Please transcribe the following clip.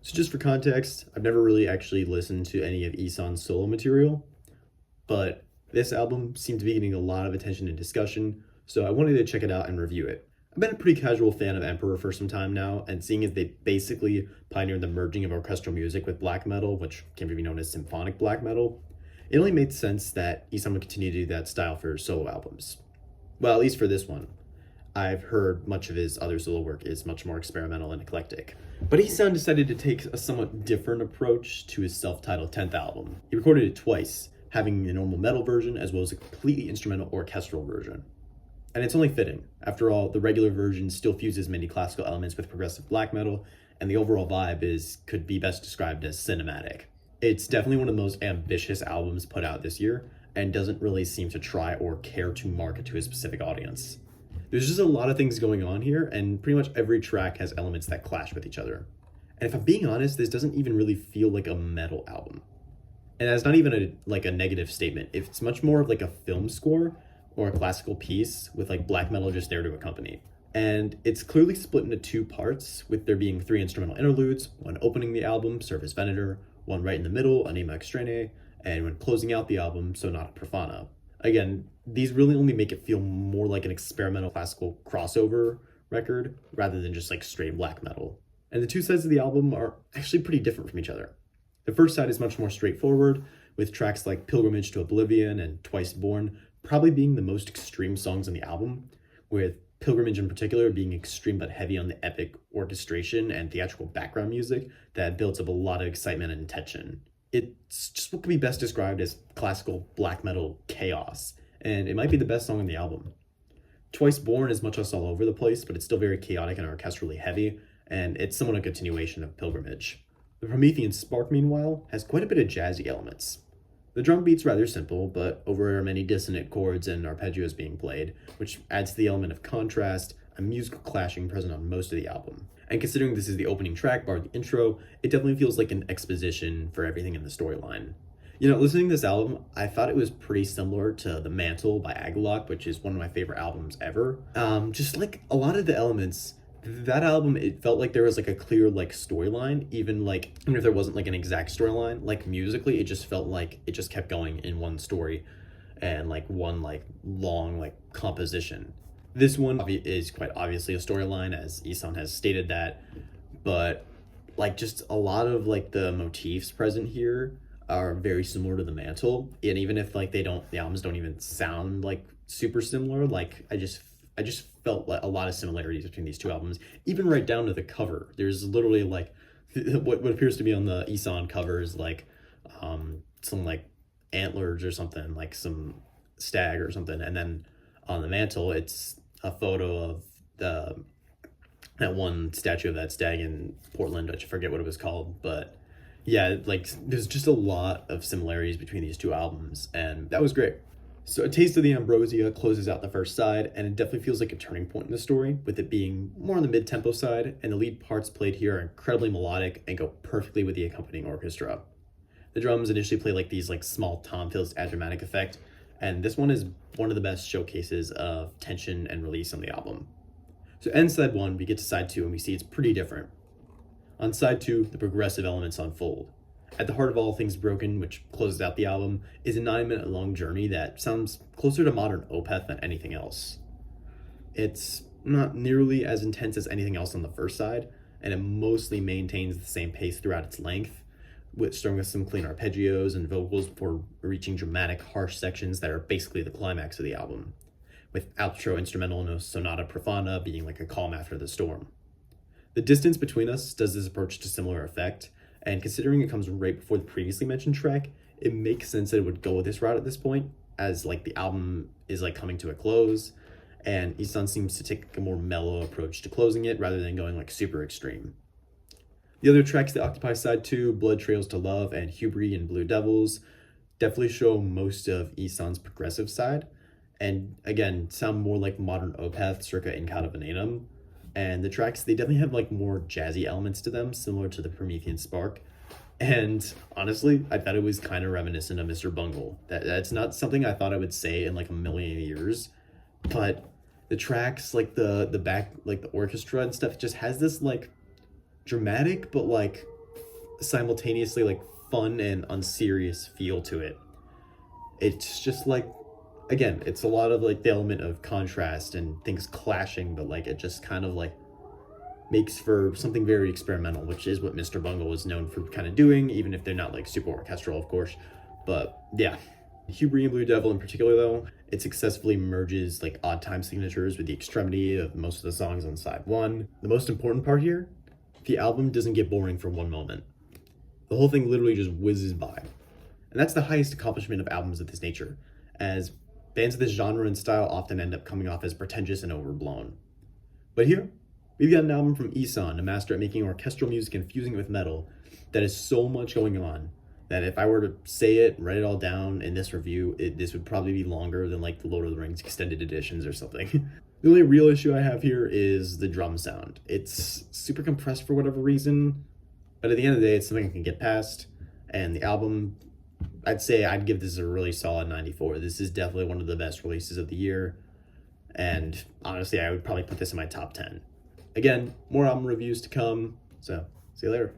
So just for context, I've never really actually listened to any of Ihsahn's solo material, but this album seemed to be getting a lot of attention and discussion, so I wanted to check it out and review it. I've been a pretty casual fan of Emperor for some time now, and seeing as they basically pioneered the merging of orchestral music with black metal, which came to be known as symphonic black metal, it only made sense that Ihsahn would continue to do that style for solo albums. Well, at least for this one. I've heard much of his other solo work is much more experimental and eclectic. But Ihsahn decided to take a somewhat different approach to his self-titled 10th album. He recorded it twice, having the normal metal version as well as a completely instrumental orchestral version. And it's only fitting. After all, the regular version still fuses many classical elements with progressive black metal, and the overall vibe could be best described as cinematic. It's definitely one of the most ambitious albums put out this year, and doesn't really seem to try or care to market to a specific audience. There's just a lot of things going on here, and pretty much every track has elements that clash with each other. And if I'm being honest, this doesn't even really feel like a metal album. And that's not even a negative statement. It's much more of like a film score or a classical piece with like black metal just there to accompany. And it's clearly split into two parts, with there being three instrumental interludes, one opening the album, Service Venator, one right in the middle, Anima Extraneae, and when closing out the album, Sonata Profana. Again, these really only make it feel more like an experimental classical crossover record rather than just like straight black metal. And the two sides of the album are actually pretty different from each other. The first side is much more straightforward, with tracks like Pilgrimage to Oblivion and Twice Born probably being the most extreme songs on the album, with Pilgrimage in particular being extreme but heavy on the epic orchestration and theatrical background music that builds up a lot of excitement and tension. It's just what could be best described as classical black metal chaos, and it might be the best song on the album. Twice Born is much less all over the place, but it's still very chaotic and orchestrally heavy, and it's somewhat a continuation of Pilgrimage. The Promethean Spark, meanwhile, has quite a bit of jazzy elements. The drum beat's rather simple, but over many dissonant chords and arpeggios being played, which adds to the element of contrast and musical clashing present on most of the album. And considering this is the opening track, bar the intro, it definitely feels like an exposition for everything in the storyline. Listening to this album, I thought it was pretty similar to The Mantle by Agalloch, which is one of my favorite albums ever. Just like a lot of the elements, that album, it felt like there was like a clear like storyline, even if there wasn't like an exact storyline, like musically, it just felt like it just kept going in one story and like one like long like composition. This one is quite obviously a storyline, as Ihsahn has stated that, but like just a lot of like the motifs present here are very similar to The Mantle, and even if like the albums don't even sound like super similar, like I just felt like a lot of similarities between these two albums, even right down to the cover. There's literally like what appears to be on the Ihsahn cover is like some like antlers or something, like some stag or something, and then on The Mantle it's a photo of that one statue of that stag in Portland, which I forget what it was called, but yeah, like there's just a lot of similarities between these two albums, and that was great. So A Taste of the Ambrosia closes out the first side, and it definitely feels like a turning point in the story, with it being more on the mid-tempo side, and the lead parts played here are incredibly melodic and go perfectly with the accompanying orchestra. The drums initially play like these like small tom fills to add dramatic effect, and this one is one of the best showcases of tension and release on the album. So end side 1, we get to side 2, and we see it's pretty different. On side 2, the progressive elements unfold. At the heart of All Things Broken, which closes out the album, is a 9-minute long journey that sounds closer to modern Opeth than anything else. It's not nearly as intense as anything else on the first side, and it mostly maintains the same pace throughout its length, starting with some clean arpeggios and vocals before reaching dramatic, harsh sections that are basically the climax of the album, with outro instrumental no Sonata Profana being like a calm after the storm. The Distance Between Us does this approach to similar effect, and considering it comes right before the previously mentioned track, it makes sense that it would go with this route at this point, as like the album is like coming to a close, and Ihsahn seems to take a more mellow approach to closing it rather than going like super extreme. The other tracks that occupy side 2, Blood Trails to Love and Hubri and Blue Devils, definitely show most of Ihsahn's progressive side, and again, sound more like modern Opeth circa In Cauda Venenum. And the tracks, they definitely have like more jazzy elements to them, similar to the Promethean Spark. And honestly, I thought it was kind of reminiscent of Mr. Bungle. That's not something I thought I would say in like a million years, but the tracks, like the back, like the orchestra and stuff, just has this like dramatic but like simultaneously like fun and unserious feel to it. It's just like, again, it's a lot of like the element of contrast and things clashing, but like it just kind of like makes for something very experimental, which is what Mr. Bungle is known for kind of doing, even if they're not like super orchestral, of course. But yeah, Hubris and Blue Devil in particular, though, it successfully merges like odd time signatures with the extremity of most of the songs on side one. The most important part here, the album doesn't get boring for one moment. The whole thing literally just whizzes by. And that's the highest accomplishment of albums of this nature, as bands of this genre and style often end up coming off as pretentious and overblown. But here, we've got an album from Ihsahn, a master at making orchestral music and fusing it with metal, that has so much going on that if I were to say it, write it all down in this review, this would probably be longer than like the Lord of the Rings extended editions or something. The only real issue I have here is the drum sound. It's super compressed for whatever reason, but at the end of the day, it's something I can get past. And the album, I'd say I'd give this a really solid 94. This is definitely one of the best releases of the year. And honestly, I would probably put this in my top 10. Again, more album reviews to come, so see you later.